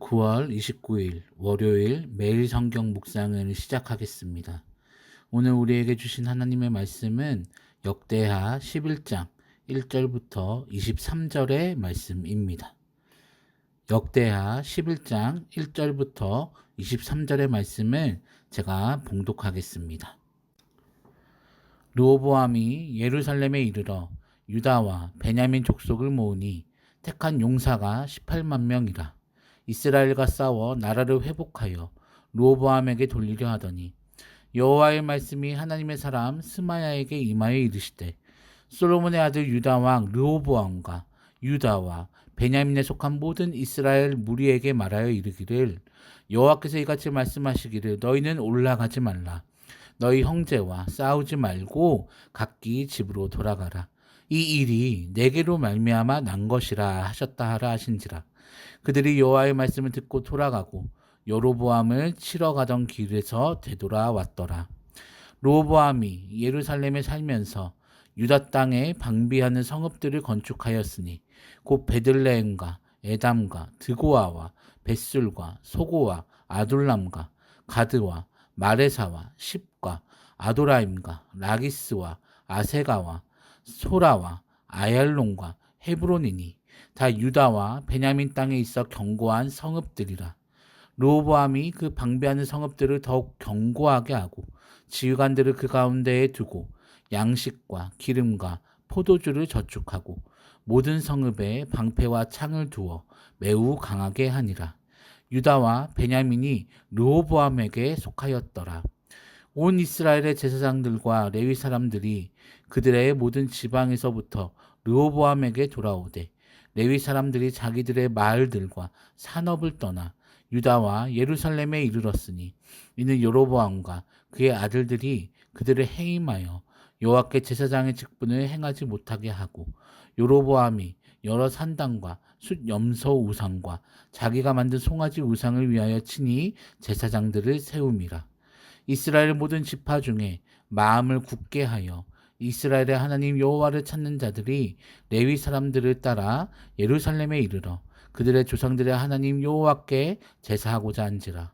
9월 29일 월요일 매일 성경 묵상을 시작하겠습니다. 오늘 우리에게 주신 하나님의 말씀은 역대하 11장 1절부터 23절의 말씀입니다. 역대하 11장 1절부터 23절의 말씀을 제가 봉독하겠습니다. 르호보암이 예루살렘에 이르러 유다와 베냐민 족속을 모으니 택한 용사가 18만 명이라. 이스라엘과 싸워 나라를 회복하여 르호보암에게 돌리려 하더니 여호와의 말씀이 하나님의 사람 스마야에게 임하여 이르시되 솔로몬의 아들 유다 왕 르호보암과 유다와 베냐민에 속한 모든 이스라엘 무리에게 말하여 이르기를 여호와께서 이같이 말씀하시기를 너희는 올라가지 말라. 너희 형제와 싸우지 말고 각기 집으로 돌아가라. 이 일이 내게로 말미암아 난 것이라 하셨다 하라 하신지라. 그들이 여호와의 말씀을 듣고 돌아가고 여로보암을 치러 가던 길에서 되돌아왔더라. 르호보암이 예루살렘에 살면서 유다 땅에 방비하는 성읍들을 건축하였으니 곧 베들레헴과 에담과 드고아와 벳술과 소고와 아둘람과 가드와 마레사와 십과 아도라임과 라기스와 아세가와 소라와 아얄론과 헤브론이니 다 유다와 베냐민 땅에 있어 견고한 성읍들이라. 르호보암이 그 방비하는 성읍들을 더욱 견고하게 하고 지휘관들을 그 가운데에 두고 양식과 기름과 포도주를 저축하고 모든 성읍에 방패와 창을 두어 매우 강하게 하니라. 유다와 베냐민이 르호보암에게 속하였더라. 온 이스라엘의 제사장들과 레위 사람들이 그들의 모든 지방에서부터 르호보암에게 돌아오되 레위 사람들이 자기들의 마을들과 산업을 떠나 유다와 예루살렘에 이르렀으니 이는 여로보암과 그의 아들들이 그들을 해임하여 여호와께 제사장의 직분을 행하지 못하게 하고 여로보암이 여러 산당과 숫 염소 우상과 자기가 만든 송아지 우상을 위하여 친히 제사장들을 세움이라. 이스라엘 모든 지파 중에 마음을 굳게 하여 이스라엘의 하나님 여호와를 찾는 자들이 레위 사람들을 따라 예루살렘에 이르러 그들의 조상들의 하나님 여호와께 제사하고자 한지라.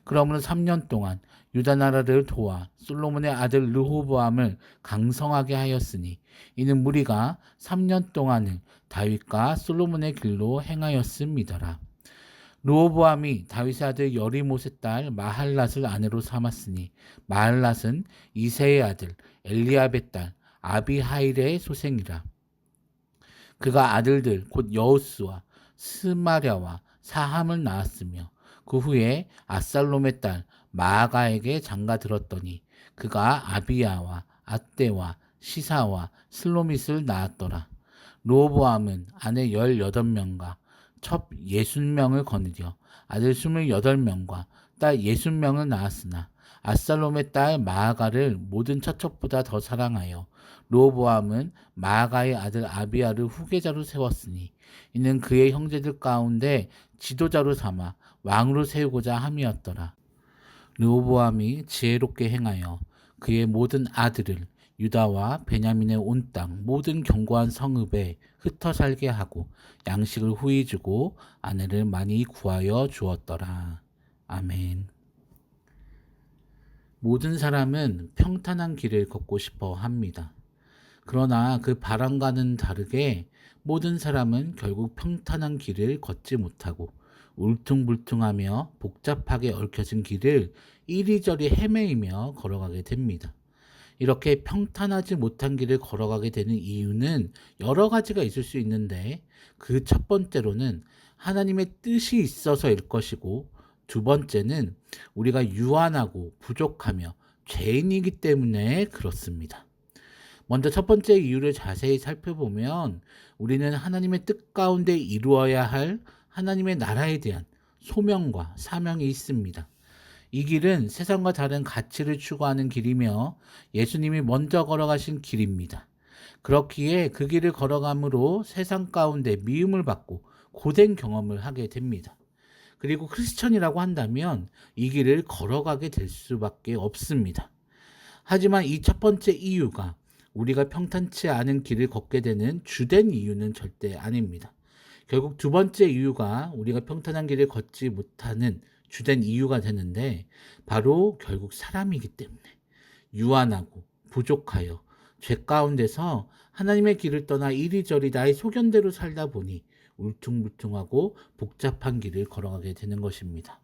그러므로 3년 동안 유다 나라를 도와 솔로몬의 아들 르호보암을 강성하게 하였으니 이는 무리가 3년 동안을 다윗과 솔로몬의 길로 행하였음이더라. 르호보암이 다윗의 아들 여리못의 딸 마할랏을 아내로 삼았으니 마할랏은 이새의 아들 엘리압의 딸 아비하일의 소생이라. 그가 아들들 곧 여우스와 스마랴와 사함을 낳았으며 그 후에 아살롬의 딸 마아가에게 장가들었더니 그가 아비야와 아떼와 시사와 슬로밋을 낳았더라. 르호보암은 아내 18명과 첩 60명을 거느려 아들 28명과 딸 60명을 낳았으나 아살롬의 딸 마아가를 모든 처첩보다 더 사랑하여 르호보암은 마아가의 아들 아비야를 후계자로 세웠으니 이는 그의 형제들 가운데 지도자로 삼아 왕으로 세우고자 함이었더라. 르호보암이 지혜롭게 행하여 그의 모든 아들을 유다와 베냐민의 온 땅 모든 견고한 성읍에 흩어 살게 하고 양식을 후히 주고 아내를 많이 구하여 주었더라. 아멘. 모든 사람은 평탄한 길을 걷고 싶어 합니다. 그러나 그 바람과는 다르게 모든 사람은 결국 평탄한 길을 걷지 못하고 울퉁불퉁하며 복잡하게 얽혀진 길을 이리저리 헤매이며 걸어가게 됩니다. 이렇게 평탄하지 못한 길을 걸어가게 되는 이유는 여러 가지가 있을 수 있는데 그 첫 번째로는 하나님의 뜻이 있어서일 것이고 두 번째는 우리가 유한하고 부족하며 죄인이기 때문에 그렇습니다. 먼저 첫 번째 이유를 자세히 살펴보면 우리는 하나님의 뜻 가운데 이루어야 할 하나님의 나라에 대한 소명과 사명이 있습니다. 이 길은 세상과 다른 가치를 추구하는 길이며 예수님이 먼저 걸어가신 길입니다. 그렇기에 그 길을 걸어감으로 세상 가운데 미움을 받고 고된 경험을 하게 됩니다. 그리고 크리스천이라고 한다면 이 길을 걸어가게 될 수밖에 없습니다. 하지만 이 첫 번째 이유가 우리가 평탄치 않은 길을 걷게 되는 주된 이유는 절대 아닙니다. 결국 두 번째 이유가 우리가 평탄한 길을 걷지 못하는 주된 이유가 되는데 바로 결국 사람이기 때문에 유한하고 부족하여 죄 가운데서 하나님의 길을 떠나 이리저리 나의 소견대로 살다 보니 울퉁불퉁하고 복잡한 길을 걸어가게 되는 것입니다.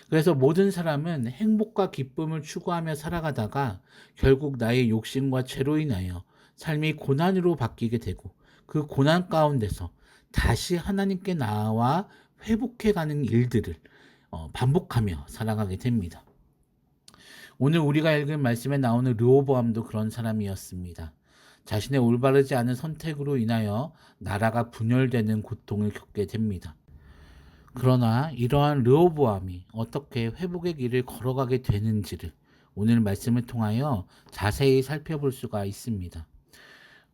그래서 모든 사람은 행복과 기쁨을 추구하며 살아가다가 결국 나의 욕심과 죄로 인하여 삶이 고난으로 바뀌게 되고 그 고난 가운데서 다시 하나님께 나아와 회복해가는 일들을 반복하며 살아가게 됩니다. 오늘 우리가 읽은 말씀에 나오는 르호보암도 그런 사람이었습니다. 자신의 올바르지 않은 선택으로 인하여 나라가 분열되는 고통을 겪게 됩니다. 그러나 이러한 르호보암이 어떻게 회복의 길을 걸어가게 되는지를 오늘 말씀을 통하여 자세히 살펴볼 수가 있습니다.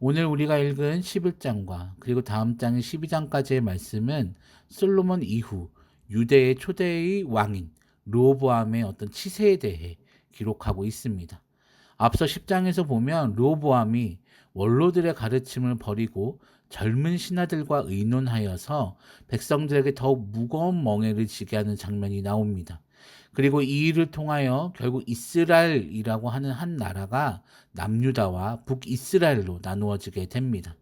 오늘 우리가 읽은 11장과 그리고 다음 장인 12장까지의 말씀은 솔로몬 이후 유대의 초대의 왕인 르호보암의 어떤 치세에 대해 기록하고 있습니다. 앞서 10장에서 보면 르호보암이 원로들의 가르침을 버리고 젊은 신하들과 의논하여서 백성들에게 더욱 무거운 멍에를 지게 하는 장면이 나옵니다. 그리고 이 일을 통하여 결국 이스라엘이라고 하는 한 나라가 남유다와 북이스라엘로 나누어지게 됩니다.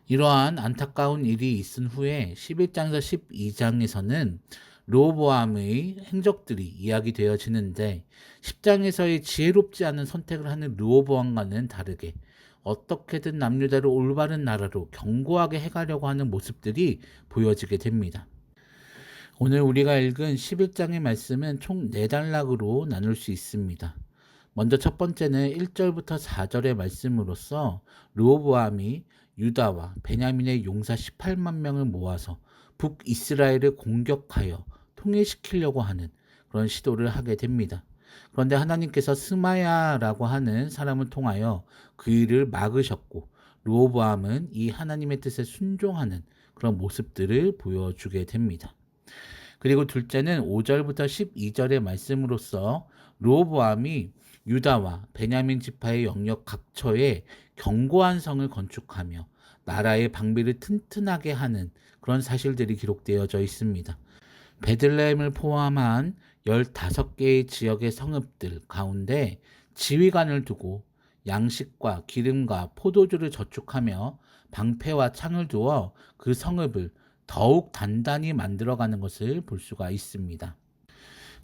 이러한 안타까운 일이 있은 후에 11장에서 12장에서는 르호보암의 행적들이 이야기되어지는데 10장에서의 지혜롭지 않은 선택을 하는 르호보암과는 다르게 어떻게든 남유다를 올바른 나라로 견고하게 해가려고 하는 모습들이 보여지게 됩니다. 오늘 우리가 읽은 11장의 말씀은 총 4단락으로 나눌 수 있습니다. 먼저 첫 번째는 1절부터 4절의 말씀으로서 르호보암이 유다와 베냐민의 용사 18만 명을 모아서 북이스라엘을 공격하여 통일시키려고 하는 그런 시도를 하게 됩니다. 그런데 하나님께서 스마야라고 하는 사람을 통하여 그 일을 막으셨고 르호보암은 이 하나님의 뜻에 순종하는 그런 모습들을 보여주게 됩니다. 그리고 둘째는 5절부터 12절의 말씀으로서 르호보암이 유다와 베냐민 지파의 영역 각처에 견고한 성을 건축하며 나라의 방비를 튼튼하게 하는 그런 사실들이 기록되어져 있습니다. 베들레헴을 포함한 15개의 지역의 성읍들 가운데 지휘관을 두고 양식과 기름과 포도주를 저축하며 방패와 창을 두어 그 성읍을 더욱 단단히 만들어가는 것을 볼 수가 있습니다.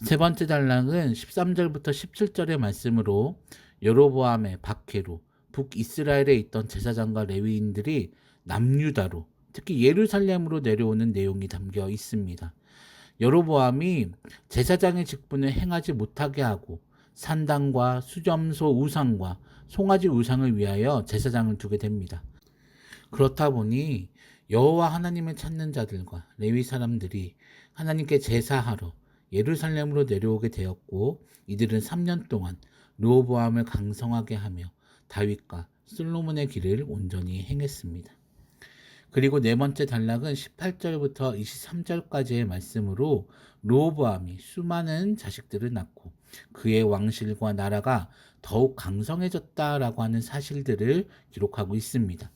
세 번째 단락은 13절부터 17절의 말씀으로 여로보암의 박해로 북이스라엘에 있던 제사장과 레위인들이 남유다로 특히 예루살렘으로 내려오는 내용이 담겨 있습니다. 여로보암이 제사장의 직분을 행하지 못하게 하고 산당과 수점소 우상과 송아지 우상을 위하여 제사장을 두게 됩니다. 그렇다 보니 여호와 하나님을 찾는 자들과 레위 사람들이 하나님께 제사하러 예루살렘으로 내려오게 되었고 이들은 3년 동안 르호보암을 강성하게 하며 다윗과 솔로몬의 길을 온전히 행했습니다. 그리고 네 번째 단락은 18절부터 23절까지의 말씀으로 르호보암이 수많은 자식들을 낳고 그의 왕실과 나라가 더욱 강성해졌다라고 하는 사실들을 기록하고 있습니다.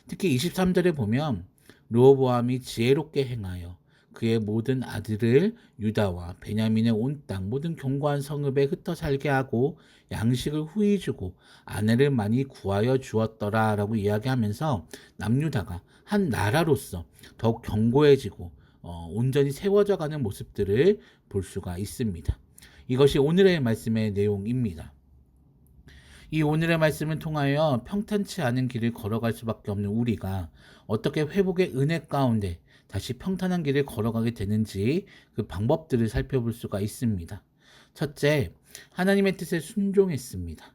특히 23절에 보면 르호보암이 지혜롭게 행하여 그의 모든 아들을 유다와 베냐민의 온 땅 모든 견고한 성읍에 흩어 살게 하고 양식을 후히 주고 아내를 많이 구하여 주었더라 라고 이야기하면서 남유다가 한 나라로서 더욱 견고해지고 온전히 세워져 가는 모습들을 볼 수가 있습니다. 이것이 오늘의 말씀의 내용입니다. 이 오늘의 말씀을 통하여 평탄치 않은 길을 걸어갈 수밖에 없는 우리가 어떻게 회복의 은혜 가운데 다시 평탄한 길을 걸어가게 되는지 그 방법들을 살펴볼 수가 있습니다. 첫째, 하나님의 뜻에 순종했습니다.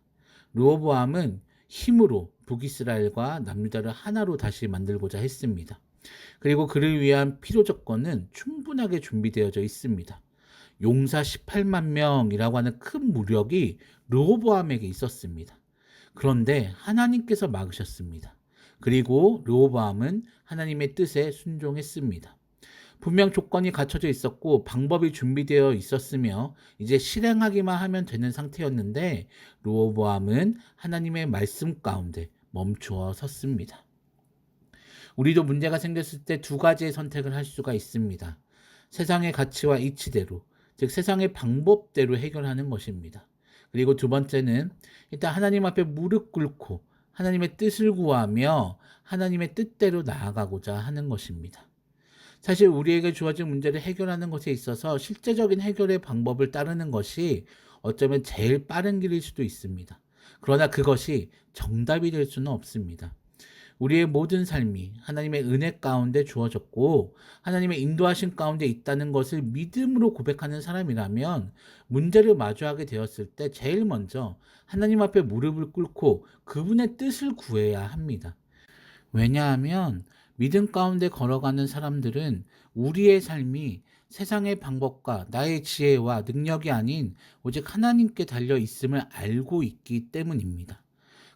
르호보암은 힘으로 북이스라엘과 남유다를 하나로 다시 만들고자 했습니다. 그리고 그를 위한 필요 조건은 충분하게 준비되어져 있습니다. 용사 18만 명이라고 하는 큰 무력이 르호보암에게 있었습니다. 그런데 하나님께서 막으셨습니다. 그리고 르호보암은 하나님의 뜻에 순종했습니다. 분명 조건이 갖춰져 있었고 방법이 준비되어 있었으며 이제 실행하기만 하면 되는 상태였는데 르호보암은 하나님의 말씀 가운데 멈추어 섰습니다. 우리도 문제가 생겼을 때 두 가지의 선택을 할 수가 있습니다. 세상의 가치와 이치대로, 즉 세상의 방법대로 해결하는 것입니다. 그리고 두 번째는 일단 하나님 앞에 무릎 꿇고 하나님의 뜻을 구하며 하나님의 뜻대로 나아가고자 하는 것입니다. 사실 우리에게 주어진 문제를 해결하는 것에 있어서 실제적인 해결의 방법을 따르는 것이 어쩌면 제일 빠른 길일 수도 있습니다. 그러나 그것이 정답이 될 수는 없습니다. 우리의 모든 삶이 하나님의 은혜 가운데 주어졌고 하나님의 인도하신 가운데 있다는 것을 믿음으로 고백하는 사람이라면 문제를 마주하게 되었을 때 제일 먼저 하나님 앞에 무릎을 꿇고 그분의 뜻을 구해야 합니다. 왜냐하면 믿음 가운데 걸어가는 사람들은 우리의 삶이 세상의 방법과 나의 지혜와 능력이 아닌 오직 하나님께 달려 있음을 알고 있기 때문입니다.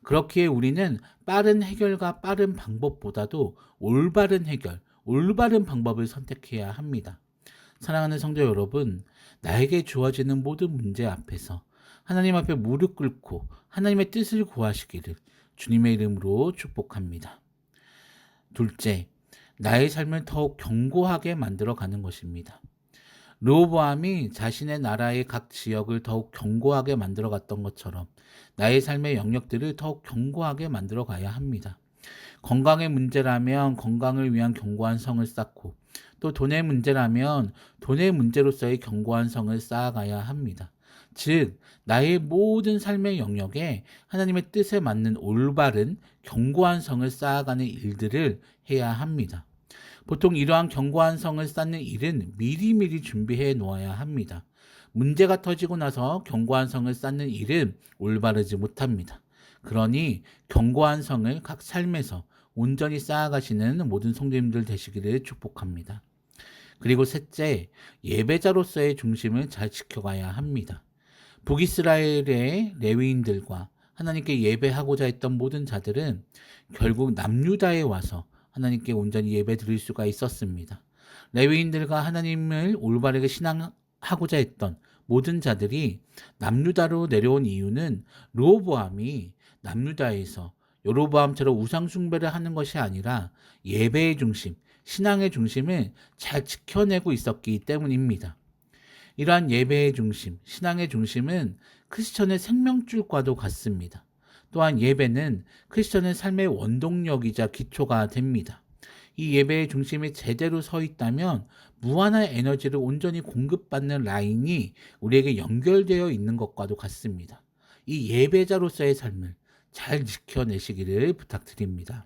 그렇기에 우리는 빠른 해결과 빠른 방법보다도 올바른 해결, 올바른 방법을 선택해야 합니다. 사랑하는 성도 여러분, 나에게 주어지는 모든 문제 앞에서 하나님 앞에 무릎 꿇고 하나님의 뜻을 구하시기를 주님의 이름으로 축복합니다. 둘째, 나의 삶을 더욱 견고하게 만들어가는 것입니다. 르호보암이 자신의 나라의 각 지역을 더욱 견고하게 만들어갔던 것처럼 나의 삶의 영역들을 더욱 견고하게 만들어가야 합니다. 건강의 문제라면 건강을 위한 견고한 성을 쌓고 또 돈의 문제라면 돈의 문제로서의 견고한 성을 쌓아가야 합니다. 즉 나의 모든 삶의 영역에 하나님의 뜻에 맞는 올바른 견고한 성을 쌓아가는 일들을 해야 합니다. 보통 이러한 견고한 성을 쌓는 일은 미리미리 준비해 놓아야 합니다. 문제가 터지고 나서 견고한 성을 쌓는 일은 올바르지 못합니다. 그러니 견고한 성을 각 삶에서 온전히 쌓아가시는 모든 성도님들 되시기를 축복합니다. 그리고 셋째, 예배자로서의 중심을 잘 지켜가야 합니다. 북이스라엘의 레위인들과 하나님께 예배하고자 했던 모든 자들은 결국 남유다에 와서 하나님께 온전히 예배 드릴 수가 있었습니다. 레위인들과 하나님을 올바르게 신앙하고자 했던 모든 자들이 남유다로 내려온 이유는 르호보암이 남유다에서 여로보암처럼 우상 숭배를 하는 것이 아니라 예배의 중심, 신앙의 중심을 잘 지켜내고 있었기 때문입니다. 이러한 예배의 중심, 신앙의 중심은 크리스천의 생명줄과도 같습니다. 또한 예배는 크리스천의 삶의 원동력이자 기초가 됩니다. 이 예배의 중심이 제대로 서 있다면 무한한 에너지를 온전히 공급받는 라인이 우리에게 연결되어 있는 것과도 같습니다. 이 예배자로서의 삶을 잘 지켜내시기를 부탁드립니다.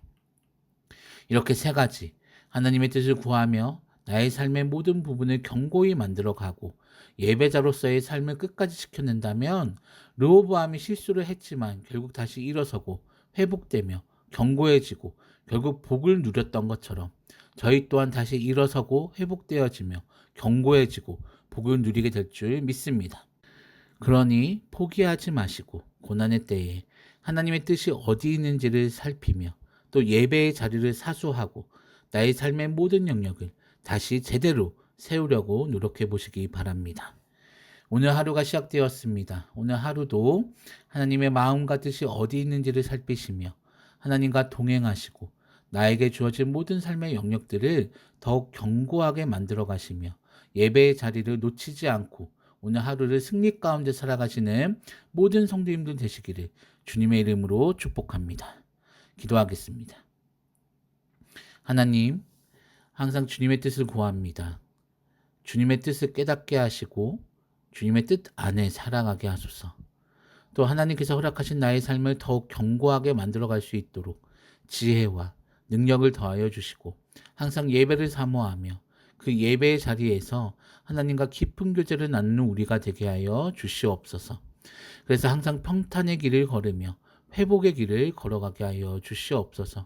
이렇게 세 가지, 하나님의 뜻을 구하며 나의 삶의 모든 부분을 견고히 만들어가고 예배자로서의 삶을 끝까지 지켜낸다면 르호보암이 실수를 했지만 결국 다시 일어서고 회복되며 견고해지고 결국 복을 누렸던 것처럼 저희 또한 다시 일어서고 회복되어지며 견고해지고 복을 누리게 될 줄 믿습니다. 그러니 포기하지 마시고 고난의 때에 하나님의 뜻이 어디 있는지를 살피며 또 예배의 자리를 사수하고 나의 삶의 모든 영역을 다시 제대로 세우려고 노력해 보시기 바랍니다. 오늘 하루가 시작되었습니다. 오늘 하루도 하나님의 마음과 뜻이 어디 있는지를 살피시며 하나님과 동행하시고 나에게 주어진 모든 삶의 영역들을 더욱 견고하게 만들어 가시며 예배의 자리를 놓치지 않고 오늘 하루를 승리 가운데 살아가시는 모든 성도님들 되시기를 주님의 이름으로 축복합니다. 기도하겠습니다. 하나님, 항상 주님의 뜻을 구합니다. 주님의 뜻을 깨닫게 하시고 주님의 뜻 안에 살아가게 하소서. 또 하나님께서 허락하신 나의 삶을 더욱 견고하게 만들어갈 수 있도록 지혜와 능력을 더하여 주시고 항상 예배를 사모하며 그 예배의 자리에서 하나님과 깊은 교제를 나누는 우리가 되게 하여 주시옵소서. 그래서 항상 평탄의 길을 걸으며 회복의 길을 걸어가게 하여 주시옵소서.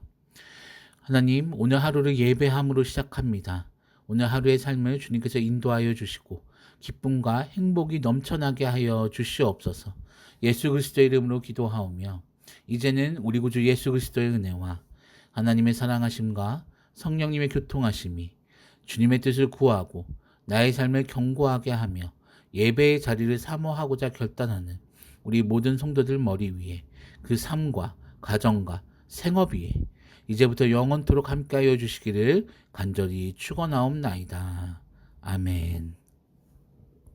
하나님, 오늘 하루를 예배함으로 시작합니다. 오늘 하루의 삶을 주님께서 인도하여 주시고 기쁨과 행복이 넘쳐나게 하여 주시옵소서. 예수 그리스도의 이름으로 기도하오며 이제는 우리 구주 예수 그리스도의 은혜와 하나님의 사랑하심과 성령님의 교통하심이 주님의 뜻을 구하고 나의 삶을 견고하게 하며 예배의 자리를 사모하고자 결단하는 우리 모든 성도들 머리 위에 그 삶과 가정과 생업 위에 이제부터 영원토록 함께하여 주시기를 간절히 축원하옵나이다. 아멘.